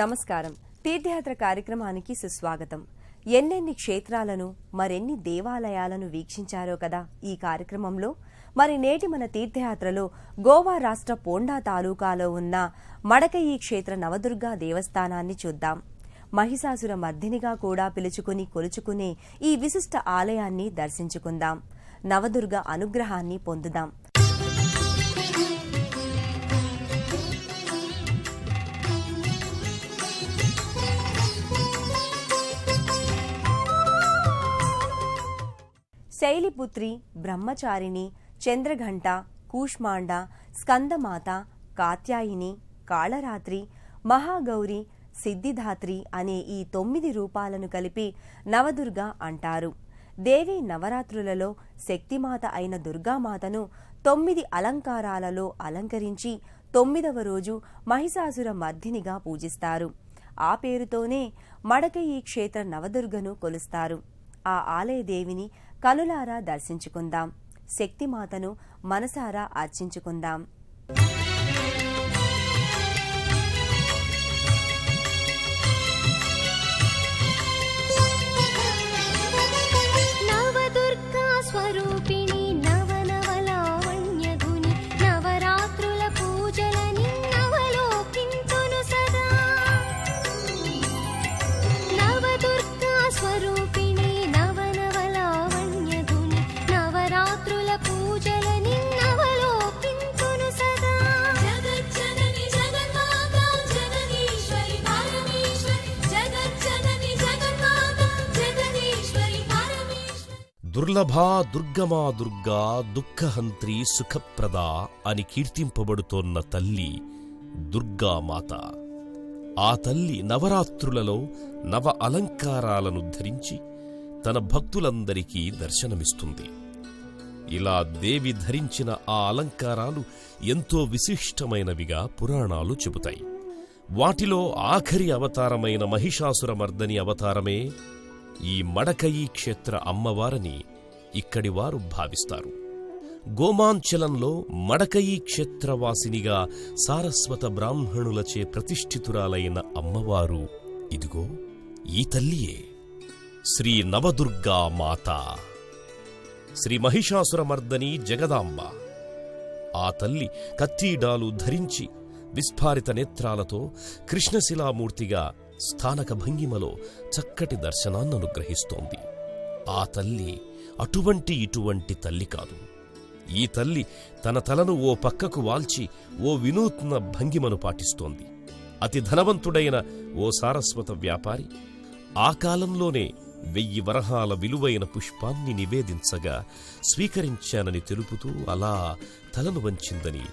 నమస్కారం. తీర్థయాత్ర కార్యక్రమానికి సుస్వాగతం. ఎన్నెన్ని క్షేత్రాలను మరెన్ని దేవాలయాలను వీక్షించారో కదా ఈ కార్యక్రమంలో. మరి నేటి మన తీర్థయాత్రలో గోవా రాష్ట్ర పోండా తాలూకాలో ఉన్న మడకయి క్షేత్ర నవదుర్గా దేవస్థానాన్ని చూద్దాం. మహిషాసుర మర్దినిగా కూడా పిలుచుకుని కొలుచుకునే ఈ విశిష్ట ఆలయాన్ని దర్శించుకుందాం. నవదుర్గ అనుగ్రహాన్ని పొందుదాం. శైలిపుత్రి, బ్రహ్మచారిణి, చంద్రఘంట, కూష్మాండ, స్కందమాత, కాత్యాయిని, కాళరాత్రి, మహాగౌరి, సిద్ధిదాత్రి అనే ఈ 9 రూపాలను కలిపి నవదుర్గ అంటారు. దేవి నవరాత్రులలో శక్తిమాత అయిన దుర్గామాతను 9 అలంకారాలలో అలంకరించి 9వ రోజు మహిషాసుర మర్దినిగా పూజిస్తారు. ఆ పేరుతోనే మడకయి క్షేత్ర నవదుర్గను కొలుస్తారు. ఆ ఆలయ దేవిని కనులారా దర్శించుకుందాం. శక్తిమాతను మనసారా అర్చించుకుందాం. నవదుర్గా స్వరూపిణి నవనవలావణ్యగుని నవరాత్రుల పూజలని నవలోకింతును సదా. నవదుర్గా స్వరూపిణి నవనవలావణ్యగుని నవరాత్రుల పూజలని నవలోకింతును సదా. జగజ్జనని జగన్మాత జగదీశ్వరి పరమేశ్వరి జగజ్జనని జగన్మాత జగదీశ్వరి పరమేశ్వరి. దుర్లభా దుర్గమా దుర్గా దుఃఖహంత్రి సుఖప్రదా అని కీర్తింపబడుతోన్న తల్లి దుర్గామాత. ఆ తల్లి నవరాత్రులలో నవ అలంకారాలను ధరించి తన భక్తులందరికీ దర్శనమిస్తుంది. ఇలా దేవి ధరించిన ఆ అలంకారాలు ఎంతో విశిష్టమైనవిగా పురాణాలు చెబుతాయి. వాటిలో ఆఖరి అవతారమైన మహిషాసురమర్దని అవతారమే ఈ మడకయి క్షేత్ర అమ్మవారని ఇక్కడివారు భావిస్తారు. గోమాంచలంలో మడకయి క్షేత్రవాసినిగా సారస్వత బ్రాహ్మణులచే ప్రతిష్ఠితురాలైన అమ్మవారు ఇదిగో ఈ తల్లియే శ్రీ నవదుర్గా మాత, శ్రీ మహిషాసురమర్దని జగదాంబ. ఆ తల్లి కత్తీడాలు ధరించి విస్ఫారిత నేత్రాలతో కృష్ణశిలామూర్తిగా స్థానక భంగిమలో చక్కటి దర్శనాన్ననుగ్రహిస్తోంది. ఆ తల్లి ఇటువంటి తల్లి కాదు. ఈ తల్లి తన తలను ఓ పక్కకు వాల్చి ఓ వినూత్న భంగిమను పాటిస్తోంది. అతి ధనవంతుడైన ఓ సారస్వత వ్యాపారి ఆ కాలంలోనే 1000 వరహాల విలువైన పుష్పాన్ని నివేదించగా స్వీకరించానని తెలుపుతూ అలా తలను వంచిందని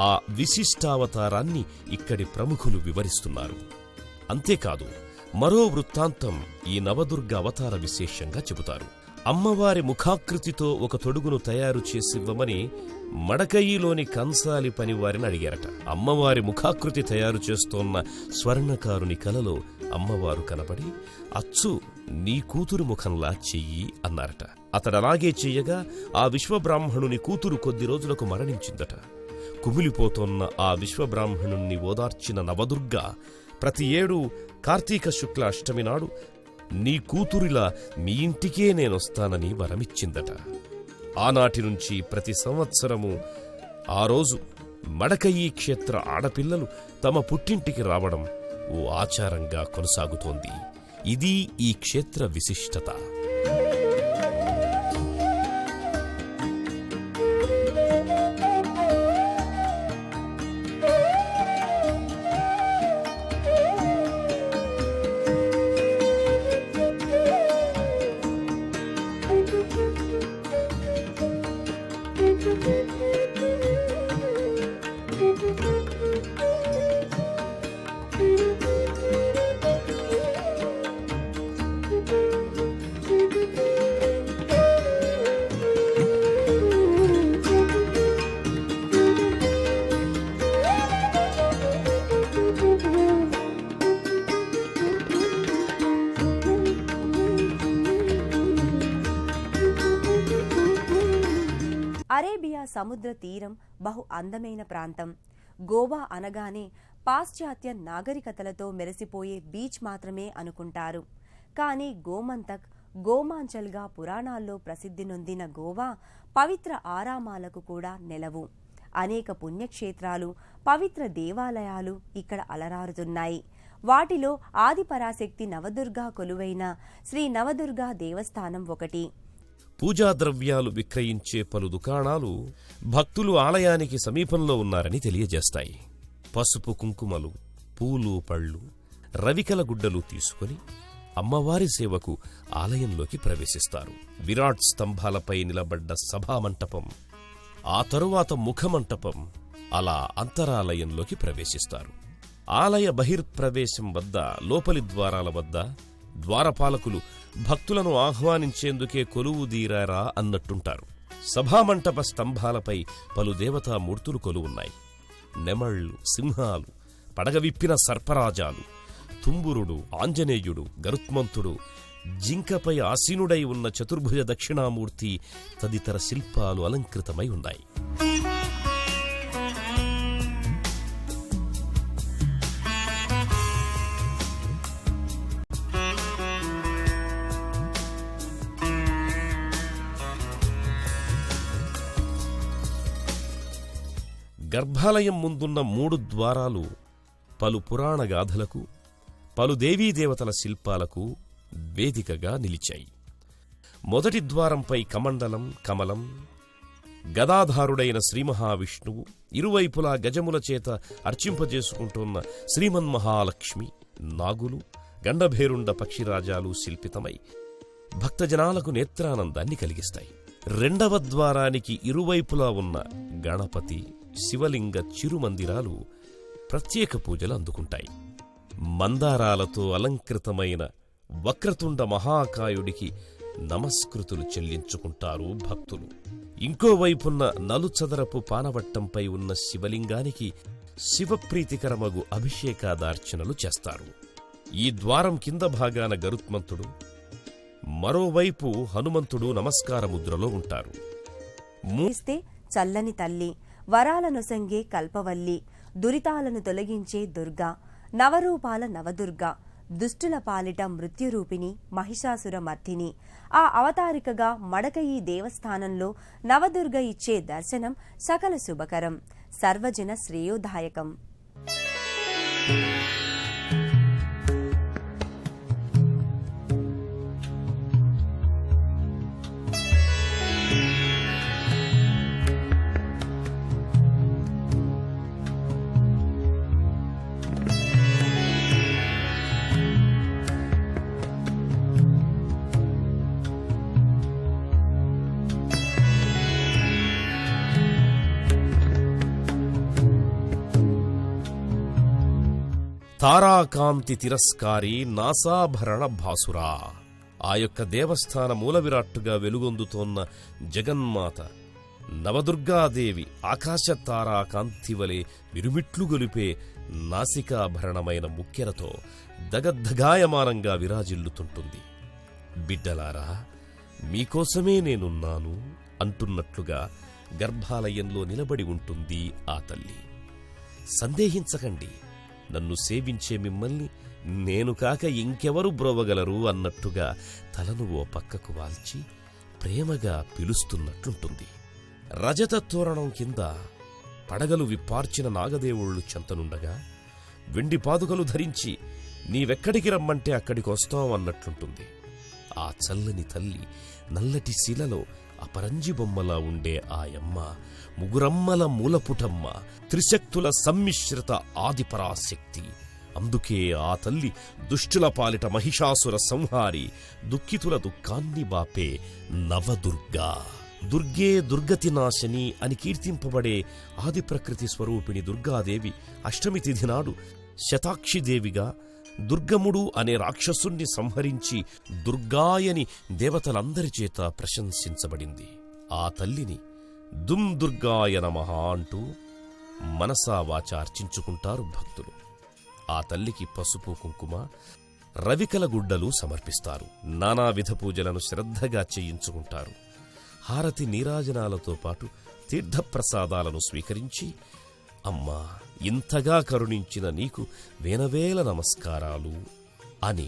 ఆ విశిష్టావతారాన్ని ఇక్కడి ప్రముఖులు వివరిస్తున్నారు. అంతేకాదు, మరో వృత్తాంతం ఈ నవదుర్గ అవతార విశేషంగా చెబుతారు. అమ్మవారి ముఖాకృతితో ఒక తొడుగును తయారు చేసివ్వమని మడకయిలోని కంసాలి పనివారిని అడిగారట. అమ్మవారి ముఖాకృతి తయారు చేస్తోన్న స్వర్ణకారుని కలలో అమ్మవారు కనపడి అచ్చు నీ కూతురు ముఖంలా చెయ్యి అన్నారట. అతడలాగే చెయ్యగా ఆ విశ్వబ్రాహ్మణుని కూతురు కొద్ది రోజులకు మరణించిందట. కుమిలిపోతోన్న ఆ విశ్వబ్రాహ్మణుణ్ణి ఓదార్చిన నవదుర్గ ప్రతి ఏడూ కార్తీక శుక్ల అష్టమి నాడు నీ కూతురిలా మీ ఇంటికే నేనొస్తానని వరమిచ్చిందట. ఆనాటి నుంచి ప్రతి సంవత్సరము ఆ రోజు మడకయి క్షేత్ర ఆడపిల్లలు తమ పుట్టింటికి రావడం ఓ ఆచారంగా కొనసాగుతోంది. ఇది ఈ క్షేత్ర విశిష్టత. అరేబియా సముద్ర తీరం బహు అందమైన ప్రాంతం. గోవా అనగానే పాశ్చాత్య నాగరికతలతో మెరిసిపోయే బీచ్ మాత్రమే అనుకుంటారు. కానీ గోమంతక్, గోమాంచల్గా పురాణాల్లో ప్రసిద్ధి నొందిన గోవా పవిత్ర ఆరామాలకు కూడా నెలవు. అనేక పుణ్యక్షేత్రాలు, పవిత్ర దేవాలయాలు ఇక్కడ అలరారుతున్నాయి. వాటిలో ఆదిపరాశక్తి నవదుర్గా కొలువైన శ్రీ నవదుర్గా దేవస్థానం ఒకటి. పూజా ద్రవ్యాలు విక్రయించే పలు దుకాణాలు భక్తులు ఆలయానికి సమీపంలో ఉన్నారని తెలియజేస్తాయి. పసుపు కుంకుమలు, పూలు, పళ్ళు, రవికల గుడ్డలు తీసుకుని అమ్మవారి సేవకు ఆలయంలోకి ప్రవేశిస్తారు. విరాట్ స్తంభాలపై నిలబడ్డ సభామంటపం, ఆ తరువాత ముఖమంటపం, అలా అంతరాలయంలోకి ప్రవేశిస్తారు. ఆలయ బహిర్ప్రవేశం వద్ద, లోపలి ద్వారాల వద్ద ద్వారపాలకులు భక్తులను ఆహ్వానించేందుకే కొలువుదీరారా అన్నట్టుంటారు. సభామంటప స్తంభాలపై పలు దేవతామూర్తులు కొలువున్నాయి. నెమళ్లు, సింహాలు, పడగవిప్పిన సర్పరాజాలు, తుంబురుడు, ఆంజనేయుడు, గరుత్మంతుడు, జింకపై ఆసీనుడై ఉన్న చతుర్భుజ దక్షిణామూర్తి తదితర శిల్పాలు అలంకృతమై ఉన్నాయి. గర్భాలయం ముందున్న 3 ద్వారాలు పలు పురాణ గాథలకు, పలు దేవీదేవతల శిల్పాలకు వేదికగా నిలిచాయి. మొదటి ద్వారంపై కమండలం, కమలం, గదాధారుడైన శ్రీ మహావిష్ణువు, ఇరువైపులా గజముల చేత అర్చింపజేసుకుంటున్న శ్రీమన్మహాలక్ష్మి, నాగులు, గండభేరుండ పక్షిరాజాలు శిల్పితమై భక్తజనాలకు నేత్రానందాన్ని కలిగిస్తాయి. రెండవ ద్వారానికి ఇరువైపులా ఉన్న గణపతి, శివలింగ చిరుమందిరాలు ప్రత్యేక పూజలు అందుకుంటాయి. మందారాలతో అలంకృతమైన వక్రతుండ మహాకాయుడికి నమస్కృతులు చెల్లించుకుంటారు భక్తులు. ఇంకోవైపున్న నలుచదరపు పానవట్టంపై ఉన్న శివలింగానికి శివప్రీతికరమగు అభిషేకాదార్చనలు చేస్తారు. ఈ ద్వారం కింద భాగాన గరుత్మంతుడు, మరోవైపు హనుమంతుడు నమస్కార ముద్రలో ఉంటారు. చల్లని తల్లి, వరాలనొసంగే కల్పవల్లి, దురితాలను తొలగించే దుర్గా, నవరూపాల నవదుర్గా, దుష్టుల పాలిట మృత్యురూపిణి, మహిషాసుర మర్దిని. ఆ అవతారికగా మడక ఈ దేవస్థానంలో నవదుర్గ ఇచ్చే దర్శనం సకల శుభకరం, సర్వజన శ్రేయోదాయకం. తారాకాంతి తిరస్కారి, నాసాభరణ భాసురా. ఆ యొక్క దేవస్థాన మూల విరాట్టుగా వెలుగొందుతోన్న జగన్మాత నవదుర్గాదేవి ఆకాశ తారాకాంతివలే విరుమిట్లు గొలిపే నాసికాభరణమైన ముక్కెరతో దగద్ధగాయమానంగా విరాజిల్లుతుంటుంది. బిడ్డలారా, మీకోసమే నేనున్నాను అంటున్నట్లుగా గర్భాలయంలో నిలబడి ఉంటుంది ఆ తల్లి. సందేహించకండి, నన్ను సేవించే మిమ్మల్ని నేను కాక ఇంకెవరు బ్రోవగలరు అన్నట్టుగా తలను ఓ పక్కకు వాల్చి ప్రేమగా పిలుస్తున్నట్లుంటుంది. రజత తోరణం కింద పడగలు విప్పార్చిన నాగదేవుళ్ళు చెంతనుండగా వెండి పాదుకలు ధరించి నీవెక్కడికి రమ్మంటే అక్కడికొస్తాం అన్నట్లుంటుంది. ఆ చల్లని తల్లి నల్లటి శిలలో అపరంజి బొమ్మలా ఉండే ఆయమ్మ ముగురమ్మల మూలపుటమ్మ, త్రిశక్తుల సమ్మిశ్రిత ఆదిపరాశక్తి. అందుకే ఆ తల్లి దుష్టుల పాలిట మహిషాసుర సంహారి, దుఃఖితుల దుఃఖాన్ని బాపే నవదుర్గా. దుర్గే దుర్గతి నాశని అని కీర్తింపబడే ఆది ప్రకృతి స్వరూపిణి దుర్గాదేవి అష్టమి తిథి నాడు శతాక్షిదేవిగా దుర్గముడు అనే రాక్షసుణ్ణి సంహరించి దుర్గాయని దేవతలందరి చేత ప్రశంసించబడింది. ఆ తల్లిని దుమ్ దుర్గాయ నమః అంటూ మనసా వాచా అర్చించుకుంటారు భక్తులు. ఆ తల్లికి పసుపు కుంకుమ, రవికల గుడ్డలు సమర్పిస్తారు. నానావిధ పూజలను శ్రద్ధగా చేయించుకుంటారు. హారతి నీరాజనాలతో పాటు తీర్థప్రసాదాలను స్వీకరించి అమ్మా, ఇంతగా కరుణించిన నీకు వేనవేల నమస్కారాలు అని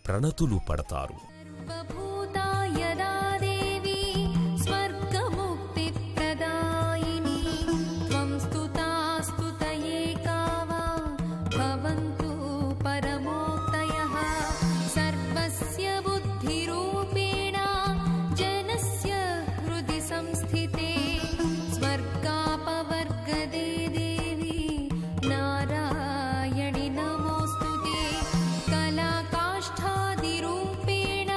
ప్రణతులు పడతారు. సర్వభూతా యదా దేవి స్వర్గముక్తిప్రదాయిని త్వం స్తుతా స్తుతయేకా వా భవంతు పరమోక్తయః సర్వస్య బుద్ధిరూపేణ జనస్య హృది సంస్థితే స్వర్గాపవర్గదే దేవి నారాయణి నమోస్తుతే కళాకాష్ఠాదిరూపేణ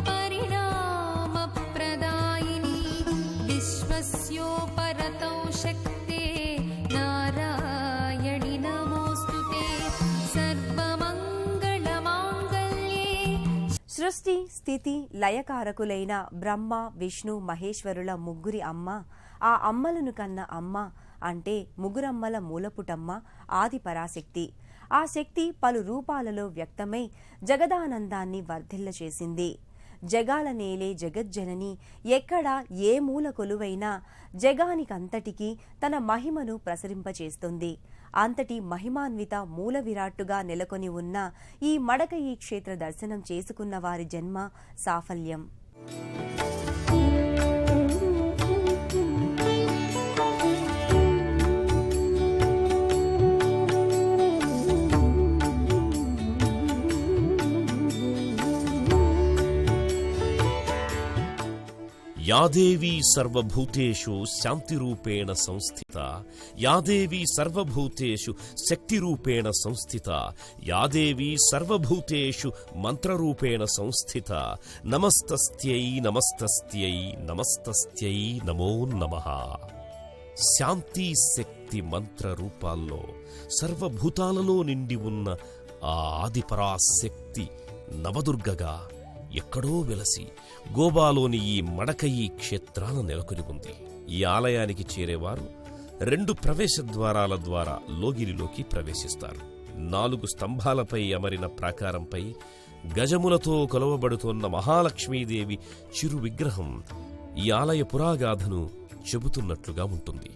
పరిణామప్రదాయిని విశ్వస్యోపరతౌ శక్తే నారాయణి నమోస్తుతే సర్వమంగళమాంగళ్యే. సృష్టి స్థితి లయకారకులైన బ్రహ్మ విష్ణు మహేశ్వరుల ముగ్గురి అమ్మ, ఆ అమ్మలను కన్న అమ్మ అంటే ముగ్గురమ్మల మూలపుటమ్మ ఆది పరాశక్తి. ఆ శక్తి పలు రూపాలలో వ్యక్తమై జగదానందాన్ని వర్ధిల్ల చేసింది. జగాల నేలే జగజ్జనని ఎక్కడ ఏ మూల కొలువైనా జగానికంతటికీ తన మహిమను ప్రసరింపచేస్తుంది. అంతటి మహిమాన్విత మూల విరాట్టుగా నెలకొని ఉన్న ఈ మడకయి క్షేత్ర దర్శనం చేసుకున్న వారి జన్మ సాఫల్యం. యాదేవీ సర్వభూతేషు శాంతిరూపేణ సంస్థిత, యాదేవీ సర్వభూతేషు శక్తిరూపేణ సంస్థిత, యాదేవీ సర్వభూతేషు మంత్రరూపేణ సంస్థిత. నమస్తస్త్యై నమస్తస్త్యై నమస్తస్త్యై నమో నమః. శాంతి శక్తి మంత్ర రూపాల్లో సర్వభూతాలలో నిండి ఉన్న ఆ ఆదిపరాశక్తి నవదుర్గగా ఎక్కడో వెలసి గోవాలోని ఈ మడకయి క్షేత్రాన నెలకొని ఉంది. ఈ ఆలయానికి చేరేవారు 2 ప్రవేశ ద్వారాల ద్వారా లోగిలిలోకి ప్రవేశిస్తారు. 4 స్తంభాలపై అమరిన ప్రాకారంపై గజములతో కొలవబడుతోన్న మహాలక్ష్మీదేవి చిరు విగ్రహం ఈ ఆలయ పురాగాథను చెబుతున్నట్లుగా ఉంటుంది.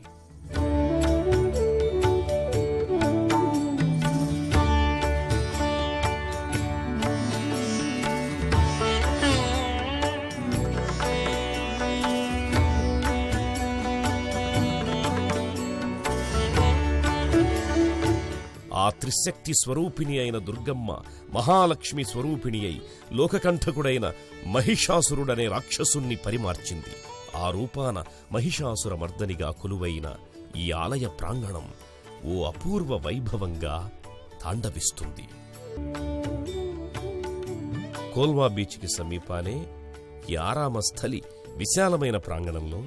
ఆ త్రిశక్తి స్వరూపిణి అయిన దుర్గమ్మ మహాలక్ష్మి స్వరూపిణి అయి లోకకంఠకుడైన మహిషాసురుడనే రాక్షసుణ్ణి పరిమార్చింది. ఆ రూపాన మహిషాసుర మర్దనిగా కొలువైన ఈ ఆలయ ప్రాంగణం ఓ అపూర్వ వైభవంగా తాండవిస్తుంది. కోల్వా బీచ్కి సమీపానే ఈ ఆరామ స్థలి విశాలమైన ప్రాంగణంలో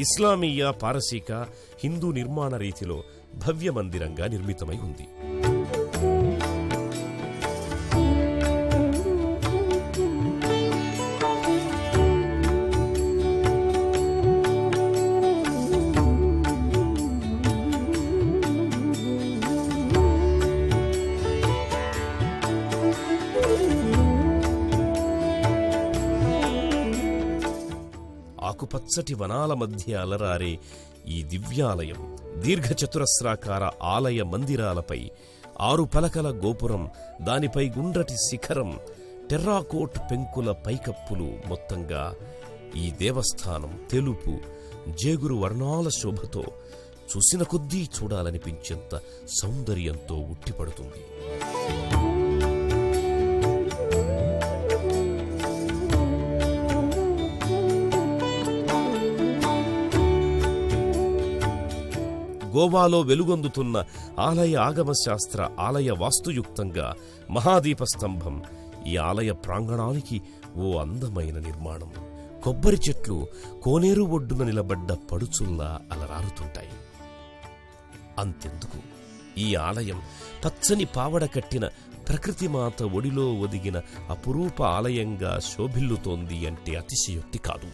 ఇస్లామీయ, పారసీక, హిందూ నిర్మాణ రీతిలో భవ్య మందిరంగా నిర్మితమై ఉంది. ఆకుపచ్చటి వనాల మధ్య అలరారే ఈ దివ్యాలయం దీర్ఘచతురస్రాకార ఆలయ మందిరాలపై 6 పలకల గోపురం, దానిపై గుండ్రటి శిఖరం, టెర్రాకోట్ పెంకుల పైకప్పులు, మొత్తంగా ఈ దేవస్థానం తెలుపు జేగురు వర్ణాల శోభతో చూసిన కొద్దీ చూడాలనిపించేంత సౌందర్యంతో ఉట్టిపడుతుంది. గోవాలో వెలుగొందుతున్న ఆలయ ఆగమశాస్త్ర ఆలయ వాస్తుయుక్తంగా మహాదీపస్తంభం ఈ ఆలయ ప్రాంగణానికి ఓ అందమైన నిర్మాణం. కొబ్బరి చెట్లు కోనేరు ఒడ్డున నిలబడ్డ పడుచుల్లా అలరారుతుంటాయి. అంతెందుకు, ఈ ఆలయం పచ్చని పావడ కట్టిన ప్రకృతిమాత ఒడిలో ఒదిగిన అపురూప ఆలయంగా శోభిల్లుతోంది అంటే అతిశయోక్తి కాదు.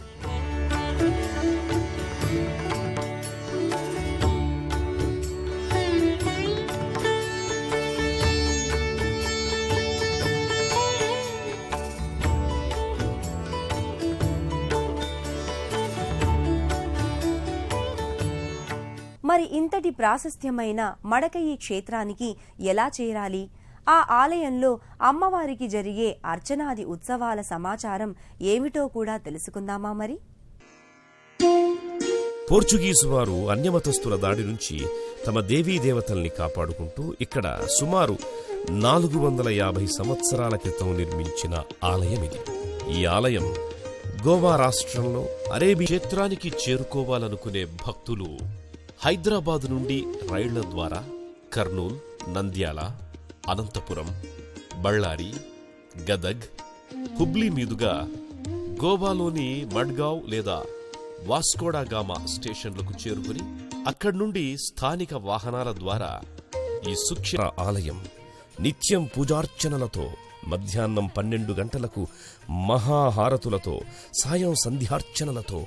మరి ఇంతటి ప్రాశస్త్యమైన మడకయి క్షేత్రానికి ఎలా చేరాలి? ఆ ఆలయంలో అమ్మవారికి జరిగే అర్చనాది ఉత్సవాల సమాచారం ఏమిటో కూడా తెలుసుకుందామా మరి? పోర్చుగీసు వారు అన్యమతస్థుల దాడి నుంచి తమ దేవీ దేవతల్ని కాపాడుకుంటూ ఇక్కడ సుమారు 450 సంవత్సరాల క్రితం నిర్మించిన ఆలయమిది. ఈ ఆలయం గోవా రాష్ట్రంలో అరేబియా క్షేత్రానికి చేరుకోవాలనుకునే భక్తులు హైదరాబాద్ నుండి రైళ్ల ద్వారా కర్నూల్, నంద్యాల, అనంతపురం, బళ్ళారి, గదగ్, హుబ్లీ మీదుగా గోవాలోని మడ్గావ్ లేదా వాస్కోడాగామా స్టేషన్లకు చేరుకుని అక్కడి నుండి స్థానిక వాహనాల ద్వారా ఈ సుక్ష ఆలయం నిత్యం పూజార్చనలతో, మధ్యాహ్నం 12 గంటలకు మహాహారతులతో, సాయం సంధ్యార్చనలతో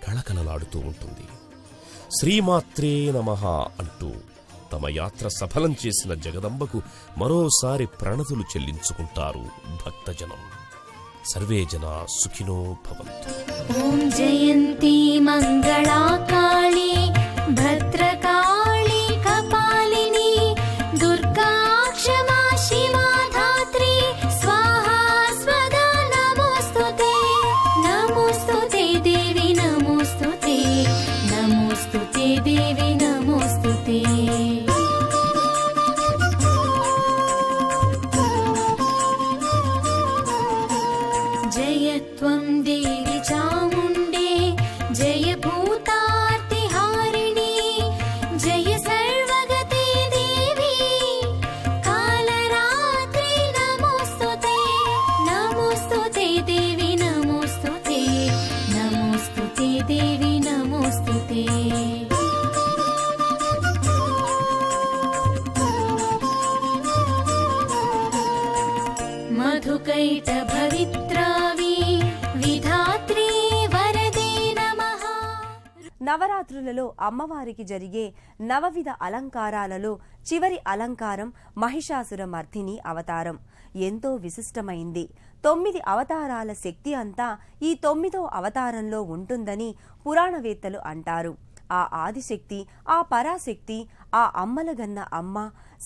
కళకళలాడుతూ ఉంటుంది. శ్రీమాత్రే నమః అంటూ తమ యాత్ర సఫలం చేసిన జగదంబకు మరోసారి ప్రణతులు చెల్లించుకుంటారు భక్తజనం. సర్వే జనా సుఖినో భవంతు. ఓం జయంతి మంగళా కాళీ భద్రకాళీ కపాలిని దుర్గా క్షమా శివా ధాత్రి స్వాహా స్వదా నమోస్తుతే. నమోస్తుతే దేవి నమోస్తుతే. నమోస్తుతే దేవి నమోస్తుతే. జయత్వం దేవి చాముండే జయ భూతార్తిహారిణి జయ సర్వగతే దేవి కాలరాత్రి నమోస్తుతే. నమోస్తుతే దేవి నమోస్తుతే. నమోస్తుతే దేవి నమోస్తుతే. మధుకైట భవిత్రావి విధాత్రి వరదే నమః. నవరాత్రులలో అమ్మవారికి జరిగే నవవిధ అలంకారాలలో చివరి అలంకారం మహిషాసుర మర్దిని అవతారం. ఎంతో విశిష్టమైంది. 9 అవతారాల శక్తి అంతా ఈ 9వ అవతారంలో ఉంటుందని పురాణవేత్తలు అంటారు. ఆ ఆదిశక్తి, ఆ పరాశక్తి, ఆ అమ్మలగన్న అమ్మ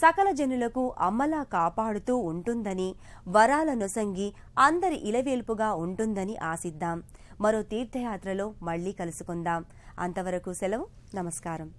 సకల జనులకు అమ్మలా కాపాడుతూ ఉంటుందని, వరాల నొసంగి అందరి ఇలవేల్పుగా ఉంటుందని ఆశిద్దాం. మరో తీర్థయాత్రలో మళ్లీ కలుసుకుందాం. అంతవరకు సెలవు. నమస్కారం.